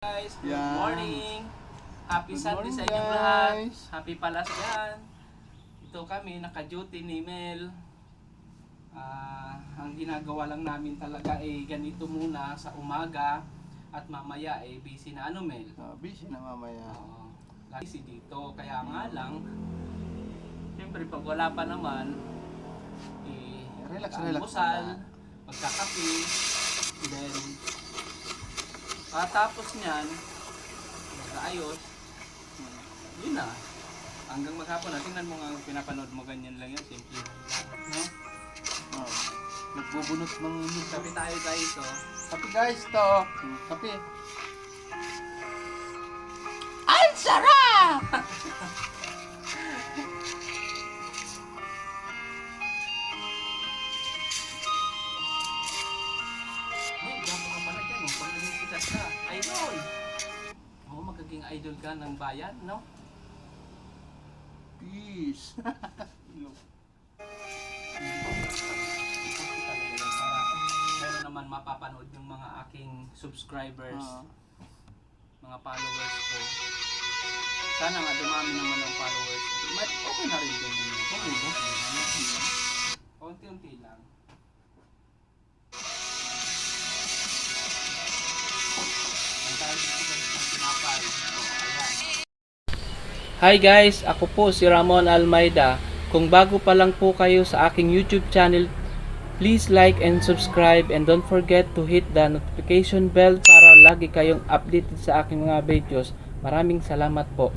Guys, good Yan. morning. Happy Good Sunday morning, sa inyong lahat. guys. Happy palas yan. Ito kami, naka-duty ni Mel. Ang ginagawa lang namin talaga ay ganito muna sa umaga at mamaya ay busy na Mel? Busy na mamaya. Oo. Busy dito, kaya nga lang, siyempre pag wala pa naman, Relax almusal, muna. magkakape, then tapos niyan, mag-aayos, yun na. Hanggang maghapon na, tingnan mo nga pinapanood mo, ganyan lang yun, simple. No? Oh. Nagbubunot ng Kape tayo guys, oh. Kape guys to. Kape. Ay, sarap! May gamo ka pala dyan, oh. Pag naging sikat ka, idol! Oo, magiging idol ka ng bayan, no? Peace. Meron naman mapapanood yung mga aking subscribers, mga followers ko. Sana nga dumami naman ang followers. Okay na rin din yun. Okay ba? Unti-unti lang. Ang tayo dito guys ng tinapay. Ayan. Hi guys, ako po si Ramon Almeida. Kung bago pa lang po kayo sa aking YouTube channel, please like and subscribe and don't forget to hit the notification bell para lagi kayong updated sa aking mga videos. Maraming salamat po.